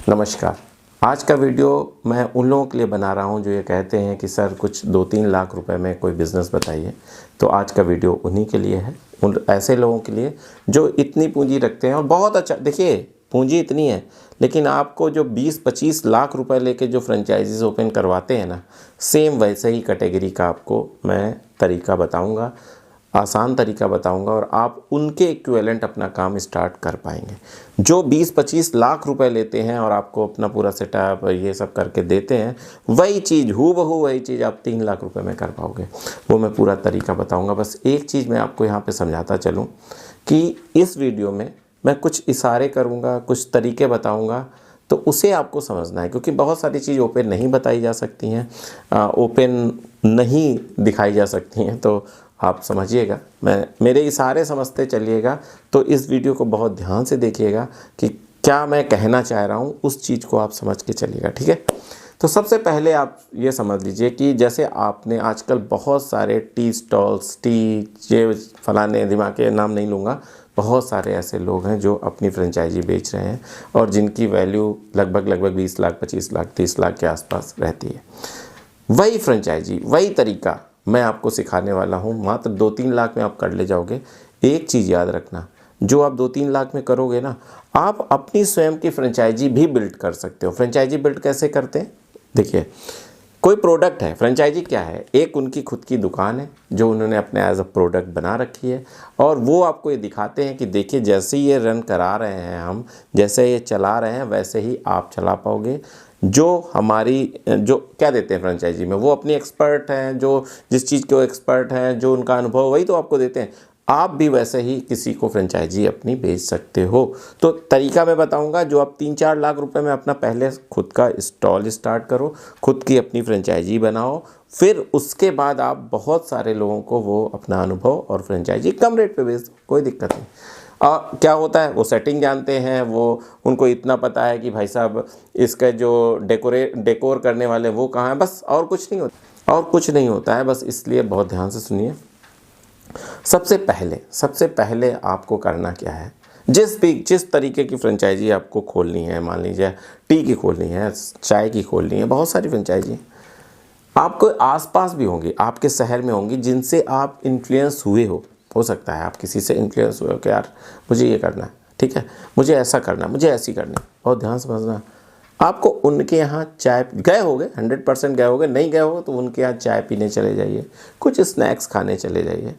नमस्कार। आज का वीडियो मैं उन लोगों के लिए बना रहा हूं जो ये कहते हैं कि सर कुछ 2-3 लाख रुपए में कोई बिज़नेस बताइए। तो आज का वीडियो उन्हीं के लिए है, उन ऐसे लोगों के लिए जो इतनी पूंजी रखते हैं और बहुत अच्छा देखिए पूंजी इतनी है, लेकिन आपको जो 20-25 लाख रुपए लेके जो फ्रेंचाइजीज़ ओपन करवाते हैं ना, सेम वैसे ही कैटेगरी का आपको मैं तरीका बताऊँगा, आसान तरीका बताऊंगा और आप उनके इक्विवेलेंट अपना काम स्टार्ट कर पाएंगे। जो 20-25 लाख रुपए लेते हैं और आपको अपना पूरा सेटअप ये सब करके देते हैं, वही चीज़ हूबहू वही चीज़ आप 3 लाख रुपए में कर पाओगे। वो मैं पूरा तरीका बताऊंगा। बस एक चीज़ मैं आपको यहाँ पे समझाता चलूँ कि इस वीडियो में मैं कुछ इशारे करूँगा, कुछ तरीके बताऊँगा, तो उसे आपको समझना है, क्योंकि बहुत सारी चीज़ ओपन नहीं बताई जा सकती हैं, ओपन नहीं दिखाई जा सकती हैं। तो आप समझिएगा, मेरे इशारे समझते चलिएगा। तो इस वीडियो को बहुत ध्यान से देखिएगा कि क्या मैं कहना चाह रहा हूँ, उस चीज़ को आप समझ के चलिएगा, ठीक है। तो सबसे पहले आप ये समझ लीजिए कि जैसे आपने आजकल बहुत सारे टी स्टॉल्स, ये फलाने दिमाग के नाम नहीं लूँगा, बहुत सारे ऐसे लोग हैं जो अपनी फ्रेंचाइजी बेच रहे हैं और जिनकी वैल्यू लगभग 20 लाख, 25 लाख, 30 लाख के आसपास रहती है। वही फ्रेंचाइजी, वही तरीका मैं आपको सिखाने वाला हूँ। मात्र 2-3 लाख में आप कर ले जाओगे। एक चीज़ याद रखना, जो आप 2-3 लाख में करोगे ना, आप अपनी स्वयं की फ्रेंचाइजी भी बिल्ड कर सकते हो। फ्रेंचाइजी बिल्ड कैसे करते हैं? देखिए, कोई प्रोडक्ट है, फ्रेंचाइजी क्या है? एक उनकी खुद की दुकान है जो उन्होंने अपने एज अ प्रोडक्ट बना रखी है और वो आपको ये दिखाते हैं कि देखिए जैसे ये रन करा रहे हैं हम, जैसे ये चला रहे हैं, वैसे ही आप चला पाओगे। जो जो क्या देते हैं फ्रेंचाइजी में, वो अपनी एक्सपर्ट हैं, जो जिस चीज़ के वो एक्सपर्ट हैं, जो उनका अनुभव, वही तो आपको देते हैं। आप भी वैसे ही किसी को फ्रेंचाइजी अपनी बेच सकते हो। तो तरीका मैं बताऊंगा, जो आप 3-4 लाख रुपए में अपना पहले खुद का स्टॉल स्टार्ट करो, खुद की अपनी फ्रेंचाइजी बनाओ, फिर उसके बाद आप बहुत सारे लोगों को वो अपना अनुभव और फ्रेंचाइजी कम रेट पे बेच दो, कोई दिक्कत नहीं। क्या होता है, वो सेटिंग जानते हैं, वो उनको इतना पता है कि भाई साहब इसका जो डेकोर करने वाले वो कहाँ है, बस और कुछ नहीं होता है। बस इसलिए बहुत ध्यान से सुनिए। सबसे पहले आपको करना क्या है, जिस तरीके की फ्रेंचाइजी आपको खोलनी है, मान लीजिए टी की खोलनी है, चाय की खोलनी है, बहुत सारी फ्रेंचाइजी आपको आसपास भी होंगी, आपके शहर में होंगी, जिनसे आप इन्फ्लुएंस हुए हो सकता है आप किसी से इन्फ्लुएंस हुए हो कि यार मुझे ये करना है, ठीक है, मुझे ऐसा करना है, मुझे ऐसी करनी है। बहुत ध्यान समझना, आपको उनके यहाँ चाय गए होगे, 100% गए होगे, नहीं गए हो तो उनके यहाँ चाय पीने चले जाइए, कुछ स्नैक्स खाने चले जाइए।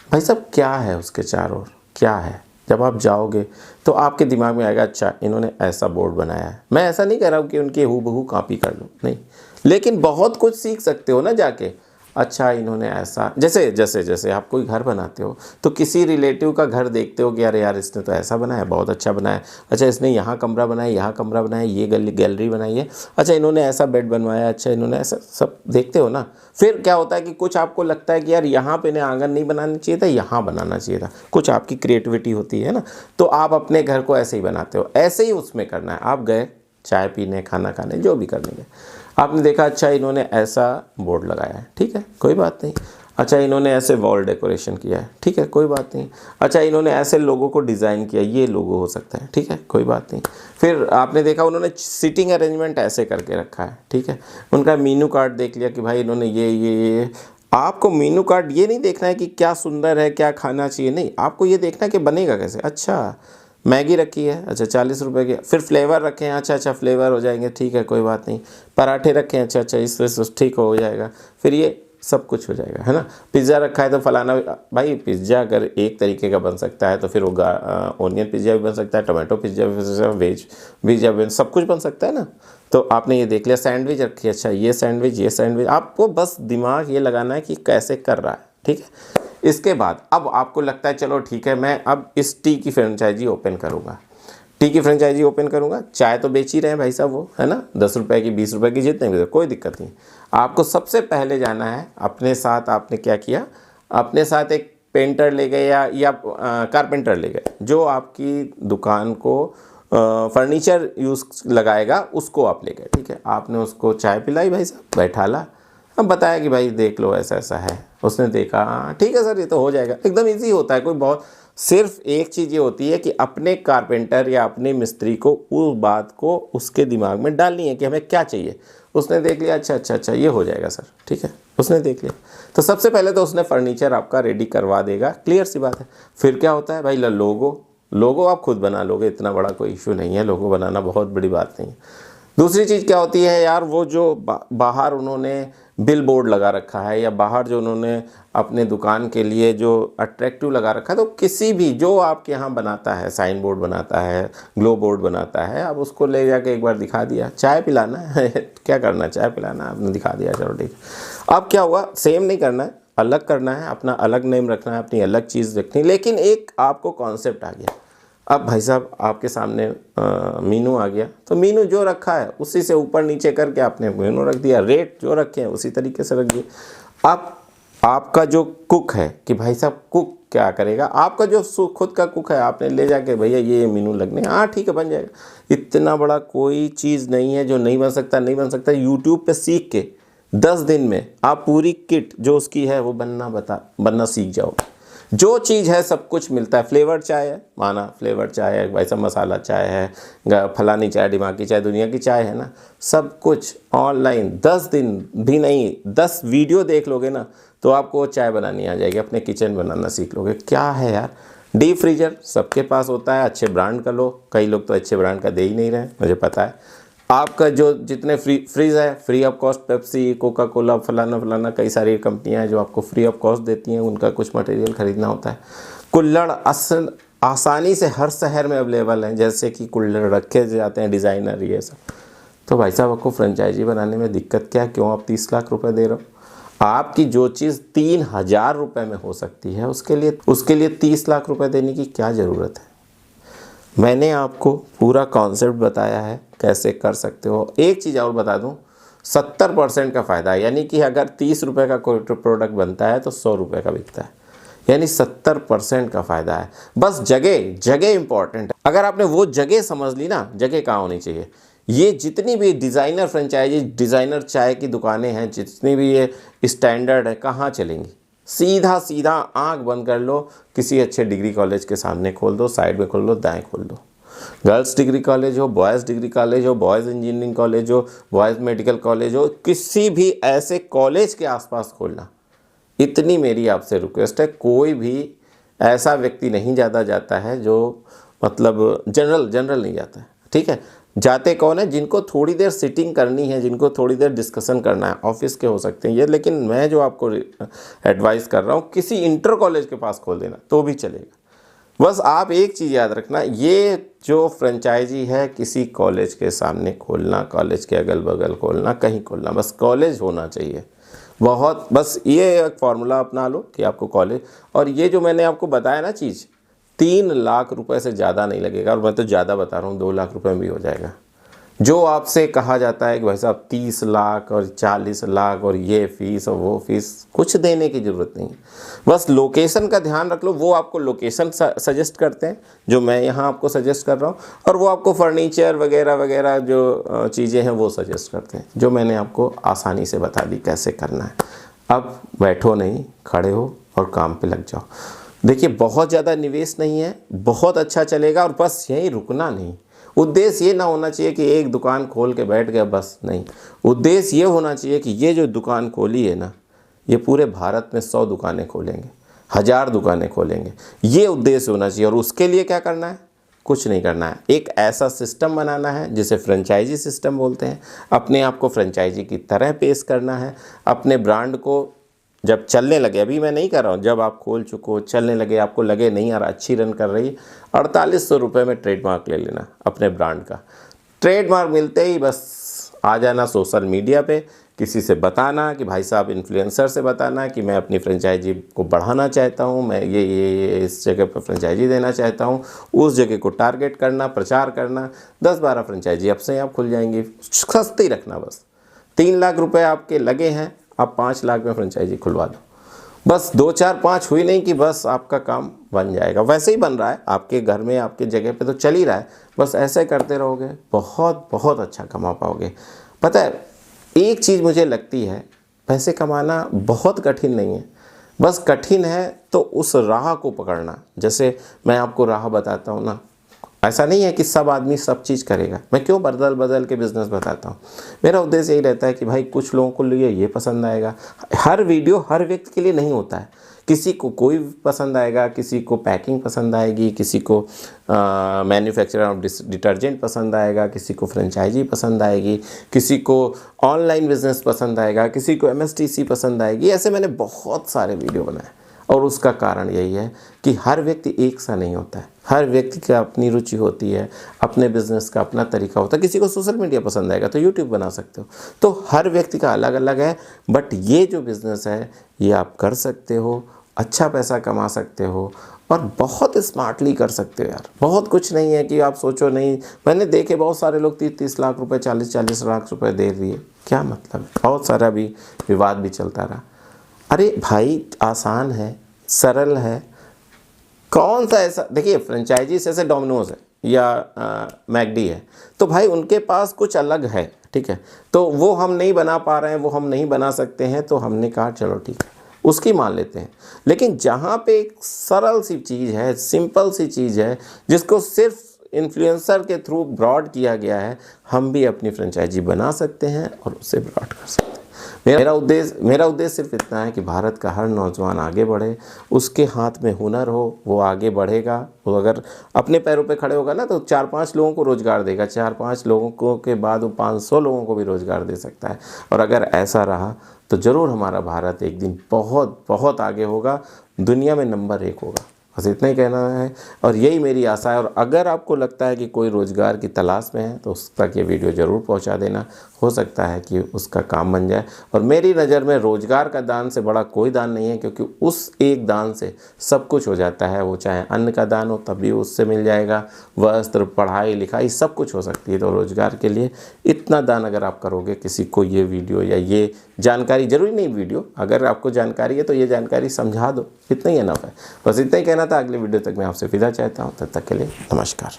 भाई साहब क्या है उसके चारों ओर, क्या है? जब आप जाओगे तो आपके दिमाग में आएगा, अच्छा इन्होंने ऐसा बोर्ड बनाया है। मैं ऐसा नहीं कह रहा हूँ कि उनकी हूबहू कॉपी कर लो, नहीं, लेकिन बहुत कुछ सीख सकते हो ना जाके। अच्छा इन्होंने ऐसा, जैसे आप कोई घर बनाते हो तो किसी रिलेटिव का घर देखते हो कि यार इसने तो ऐसा बनाया, बहुत अच्छा बनाया। अच्छा इसने यहाँ कमरा बनाया, यहाँ कमरा बनाया, ये गैलरी बनाई है, अच्छा इन्होंने ऐसा बेड बनवाया, अच्छा इन्होंने ऐसा, सब देखते हो ना। फिर क्या होता है कि कुछ आपको लगता है कि यार यहाँ पे इन्हें आंगन नहीं बनाना चाहिए था, यहाँ बनाना चाहिए था। कुछ आपकी क्रिएटिविटी होती है ना, तो आप अपने घर को ऐसे ही बनाते हो। ऐसे ही उसमें करना है। आप गए चाय पीने, खाना खाने, जो भी करने गए, आपने देखा अच्छा इन्होंने ऐसा बोर्ड लगाया है, ठीक है, कोई बात नहीं। अच्छा इन्होंने ऐसे वॉल डेकोरेशन किया है, ठीक है, कोई बात नहीं। अच्छा इन्होंने ऐसे लोगों को डिज़ाइन किया, ये लोगो हो सकता है, ठीक है, कोई बात नहीं। फिर आपने देखा उन्होंने सीटिंग अरेंजमेंट ऐसे करके रखा है, ठीक है। उनका मीनू कार्ड देख लिया कि भाई इन्होंने ये। आपको मीनू कार्ड ये नहीं देखना है कि क्या सुंदर है, क्या खाना चाहिए, नहीं, आपको ये देखना है कि बनेगा कैसे। अच्छा मैगी रखी है, अच्छा 40 रुपए की। फिर फ्लेवर रखे हैं, अच्छा फ्लेवर हो जाएंगे, ठीक है, कोई बात नहीं। पराठे रखे हैं, अच्छा इससे ठीक हो जाएगा। फिर ये सब कुछ हो जाएगा, है ना। पिज़्ज़ा रखा है तो फलाना, भाई पिज़्ज़ा अगर एक तरीके का बन सकता है तो फिर वो ओनियन पिज़्ज़ा भी बन सकता है, टोमेटो पिज़्ज़ा भी बन सकता है, वेज पिज़्ज़ा भी, सब कुछ बन सकता है ना। तो आपने ये देख लिया। सैंडविच रखी है, अच्छा ये सैंडविच, आपको बस दिमाग ये लगाना है कि कैसे कर रहा है, ठीक है। इसके बाद अब आपको लगता है चलो ठीक है, मैं अब इस टी की फ्रेंचाइजी ओपन करूँगा, चाय तो बेच ही रहे हैं भाई साहब वो, है ना, 10 रुपए की, 20 रुपए की, जितने भी, कोई दिक्कत नहीं। आपको सबसे पहले जाना है अपने साथ, आपने क्या किया, अपने साथ एक पेंटर ले गए या कारपेंटर ले गए, जो आपकी दुकान को फर्नीचर यूज़ लगाएगा, उसको आप ले गए, ठीक है। आपने उसको चाय पिलाई, भाई साहब बैठा ला, अब बताया कि भाई देख लो ऐसा ऐसा है, उसने देखा हाँ ठीक है सर ये तो हो जाएगा, एकदम ईजी होता है। कोई बहुत सिर्फ एक चीज़ ये होती है कि अपने कारपेंटर या अपने मिस्त्री को उस बात को उसके दिमाग में डालनी है कि हमें क्या चाहिए। उसने देख लिया अच्छा अच्छा अच्छा ये हो जाएगा सर, ठीक है, उसने देख लिया तो सबसे पहले तो उसने फर्नीचर आपका रेडी करवा देगा, क्लियर सी बात है। फिर क्या होता है भाई, लोगो आप खुद बना लोगे, इतना बड़ा कोई इशू नहीं है, लोगो बनाना बहुत बड़ी बात नहीं है। दूसरी चीज़ क्या होती है यार, वो जो बाहर उन्होंने बिल बोर्ड लगा रखा है या बाहर जो उन्होंने अपने दुकान के लिए जो अट्रैक्टिव लगा रखा है, तो किसी भी जो आपके यहाँ बनाता है, साइन बोर्ड बनाता है, ग्लो बोर्ड बनाता है, आप उसको ले जाके एक बार दिखा दिया, चाय पिलाना है क्या करना, चाय पिलाना आपने दिखा दिया, चलो ठीक है। अब क्या हुआ, सेम नहीं करना है, अलग करना है, अपना अलग नेम रखना है, अपनी अलग चीज़ रखनी है, लेकिन एक आपको कॉन्सेप्ट आ गया। अब भाई साहब आपके सामने मीनू आ गया, तो मीनू जो रखा है उसी से ऊपर नीचे करके आपने मीनू रख दिया, रेट जो रखे हैं उसी तरीके से रख दिए। अब आपका जो कुक है कि भाई साहब कुक क्या करेगा, आपका जो खुद का कुक है आपने ले जाके भैया ये मीनू लगने, हाँ ठीक है बन जाएगा। इतना बड़ा कोई चीज़ नहीं है जो नहीं बन सकता, नहीं बन सकता। यूट्यूब पे सीख के 10 दिन में आप पूरी किट जो उसकी है वो बनना सीख जाओगे। जो चीज़ है सब कुछ मिलता है। फ्लेवर चाय है, माना फ्लेवर चाय है, वैसा मसाला चाय है, फलानी चाय, दिमागी चाय, दुनिया की चाय है ना, सब कुछ ऑनलाइन 10 दिन भी नहीं 10 वीडियो देख लोगे ना तो आपको चाय बनानी आ जाएगी, अपने किचन बनाना सीख लोगे। क्या है यार, डीप फ्रीजर सबके पास होता है, अच्छे ब्रांड का लो, कई लोग तो अच्छे ब्रांड का दे ही नहीं रहे, मुझे पता है। आपका जो जितने फ्रीज है, free of cost Pepsi, Coca Cola, फलाना कई सारी कंपनियां हैं जो आपको फ्री ऑफ कॉस्ट देती हैं, उनका कुछ मटेरियल खरीदना होता है। कुल्हड़ आसानी से हर शहर में अवेलेबल हैं, जैसे कि कुल्हड़ रखे जाते हैं डिज़ाइनर ये सब। तो भाई साहब आपको फ्रेंचाइजी बनाने में दिक्कत क्या है, क्यों आप 30 लाख रुपए दे रहे हो? आपकी जो चीज़ 3,000 रुपये में हो सकती है उसके लिए 30 लाख रुपये देने की क्या ज़रूरत है? मैंने आपको पूरा कॉन्सेप्ट बताया है कैसे कर सकते हो। एक चीज़ और बता दूं, 70% का फ़ायदा है, यानी कि अगर 30 रुपये का कोई प्रोडक्ट बनता है तो 100 रुपये का बिकता है, यानी 70% का फ़ायदा है। बस जगह इंपॉर्टेंट है। अगर आपने वो जगह समझ ली ना, जगह कहाँ होनी चाहिए, ये जितनी भी डिज़ाइनर फ्रेंचाइजी, डिज़ाइनर चाय की दुकानें हैं, जितनी भी ये स्टैंडर्ड है, कहाँ चलेंगी? सीधा आंख बंद कर लो, किसी अच्छे डिग्री कॉलेज के सामने खोल दो, साइड में खोल दो, दाएं खोल दो। गर्ल्स डिग्री कॉलेज हो, बॉयज़ डिग्री कॉलेज हो, बॉयज़ इंजीनियरिंग कॉलेज हो, बॉयज़ मेडिकल कॉलेज हो, किसी भी ऐसे कॉलेज के आसपास खोलना। इतनी मेरी आपसे रिक्वेस्ट है। कोई भी ऐसा व्यक्ति नहीं ज़्यादा जाता है जो मतलब जनरल नहीं जाता है, ठीक है। जाते कौन है? जिनको थोड़ी देर सिटिंग करनी है, जिनको थोड़ी देर डिस्कशन करना है। ऑफिस के हो सकते हैं ये, लेकिन मैं जो आपको एडवाइस कर रहा हूँ, किसी इंटर कॉलेज के पास खोल देना तो भी चलेगा। बस आप एक चीज़ याद रखना, ये जो फ्रेंचाइजी है किसी कॉलेज के सामने खोलना, कॉलेज के अगल बगल खोलना, कहीं खोलना, बस कॉलेज होना चाहिए। बहुत बस ये एक फार्मूला अपना लो कि आपको कॉलेज, और ये जो मैंने आपको बताया ना चीज़, 3 लाख रुपए से ज़्यादा नहीं लगेगा, और मैं तो ज़्यादा बता रहा हूँ, 2 लाख रुपए में भी हो जाएगा। जो आपसे कहा जाता है कि भाई साहब 30 लाख और 40 लाख और ये फीस और वो फीस, कुछ देने की ज़रूरत नहीं है। बस लोकेशन का ध्यान रख लो, वो आपको लोकेशन सजेस्ट करते हैं जो मैं यहाँ आपको सजेस्ट कर रहा हूँ, और वो आपको फर्नीचर वगैरह जो चीज़ें हैं वो सजेस्ट करते हैं, जो मैंने आपको आसानी से बता दी कैसे करना है। अब बैठो नहीं, खड़े हो और काम पे लग जाओ। देखिए बहुत ज़्यादा निवेश नहीं है, बहुत अच्छा चलेगा, और बस यहीं रुकना नहीं। उद्देश्य ये ना होना चाहिए कि एक दुकान खोल के बैठ गया, बस नहीं। उद्देश्य ये होना चाहिए कि ये जो दुकान खोली है ना, ये पूरे भारत में 100 दुकानें खोलेंगे, 1000 दुकानें खोलेंगे, ये उद्देश्य होना चाहिए। और उसके लिए क्या करना है? कुछ नहीं करना है, एक ऐसा सिस्टम बनाना है जिसे फ्रेंचाइजी सिस्टम बोलते हैं। अपने आप को फ्रेंचाइजी की तरह पेश करना है, अपने ब्रांड को जब चलने लगे, अभी मैं नहीं कर रहा हूँ, जब आप खोल चुको, चलने लगे, आपको लगे नहीं यार अच्छी रन कर रही, 4800 रुपये में ट्रेडमार्क ले लेना अपने ब्रांड का। ट्रेडमार्क मिलते ही बस आ जाना सोशल मीडिया पे, किसी से बताना कि भाई साहब, इन्फ्लुएंसर से बताना कि मैं अपनी फ्रेंचाइजी को बढ़ाना चाहता हूँ, मैं ये इस जगह पर फ्रेंचाइजी देना चाहता हूँ, उस जगह को टारगेट करना, प्रचार करना। 10-12 फ्रेंचाइजी अब से आप खुल जाएंगी, सस्ती रखना। बस 3 लाख रुपए आपके लगे हैं, आप 5 लाख में फ्रेंचाइजी खुलवा दो। बस 2 4 5 हुई नहीं कि बस आपका काम बन जाएगा। वैसे ही बन रहा है आपके घर में, आपके जगह पे तो चल ही रहा है, बस ऐसे करते रहोगे, बहुत अच्छा कमा पाओगे। पता है एक चीज़ मुझे लगती है, पैसे कमाना बहुत कठिन नहीं है, बस कठिन है तो उस राह को पकड़ना। जैसे मैं आपको राह बताता हूँ ना, ऐसा नहीं है कि सब आदमी सब चीज़ करेगा। मैं क्यों बदल बदल के बिज़नेस बताता हूँ, मेरा उद्देश्य यही रहता है कि भाई कुछ लोगों को लिए ये पसंद आएगा। हर वीडियो हर व्यक्ति के लिए नहीं होता है। किसी को कोई पसंद आएगा, किसी को पैकिंग पसंद आएगी, किसी को मैन्युफैक्चरर ऑफ डिटर्जेंट पसंद आएगा, किसी को फ्रेंचाइजी पसंद आएगी, किसी को ऑनलाइन बिजनेस पसंद आएगा, किसी को MSTC पसंद आएगी। ऐसे मैंने बहुत सारे वीडियो बनाए और उसका कारण यही है कि हर व्यक्ति एक सा नहीं होता है। हर व्यक्ति की अपनी रुचि होती है, अपने बिजनेस का अपना तरीका होता है। किसी को सोशल मीडिया पसंद आएगा तो यूट्यूब बना सकते हो। तो हर व्यक्ति का अलग अलग है। बट ये जो बिज़नेस है ये आप कर सकते हो, अच्छा पैसा कमा सकते हो और बहुत स्मार्टली कर सकते हो यार। बहुत कुछ नहीं है कि आप सोचो नहीं। मैंने देखे बहुत सारे लोग 30-30 लाख रुपए, 40-40 लाख रुपए दे दिए। क्या मतलब है? बहुत सारा भी विवाद भी चलता रहा। अरे भाई आसान है, सरल है। कौन सा ऐसा, देखिए फ्रेंचाइजी जैसे डोमिनोज है या मैकडी है, तो भाई उनके पास कुछ अलग है, ठीक है। तो वो हम नहीं बना पा रहे हैं, वो हम नहीं बना सकते हैं, तो हमने कहा चलो ठीक है उसकी मान लेते हैं। लेकिन जहाँ पे एक सरल सी चीज़ है, सिंपल सी चीज़ है, जिसको सिर्फ इन्फ्लुएंसर के थ्रू ब्रॉड किया गया है, हम भी अपनी फ्रेंचाइजी बना सकते हैं और उसे ब्रॉड कर सकते हैं। मेरा उद्देश्य सिर्फ इतना है कि भारत का हर नौजवान आगे बढ़े, उसके हाथ में हुनर हो, वो आगे बढ़ेगा। वो अगर अपने पैरों पे खड़े होगा ना तो 4-5 लोगों को रोज़गार देगा। 4-5 लोगों को के बाद वो 500 लोगों को भी रोज़गार दे सकता है। और अगर ऐसा रहा तो ज़रूर हमारा भारत एक दिन बहुत बहुत आगे होगा, दुनिया में नंबर 1 होगा। बस इतना ही कहना है और यही मेरी आशा है। और अगर आपको लगता है कि कोई रोज़गार की तलाश में है तो उस तक ये वीडियो ज़रूर पहुंचा देना। हो सकता है कि उसका काम बन जाए। और मेरी नज़र में रोज़गार का दान से बड़ा कोई दान नहीं है, क्योंकि उस एक दान से सब कुछ हो जाता है। वो चाहे अन्न का दान हो तब भी उससे मिल जाएगा, वस्त्र, पढ़ाई लिखाई सब कुछ हो सकती है। तो रोज़गार के लिए इतना दान अगर आप करोगे, किसी को ये वीडियो या ये जानकारी, ज़रूरी नहीं वीडियो, अगर आपको जानकारी है तो ये जानकारी समझा दो, इतना ही इनफ है। बस इतना ही कहना था। अगले वीडियो तक मैं आपसे विदा चाहता हूँ। तब तक के लिए नमस्कार।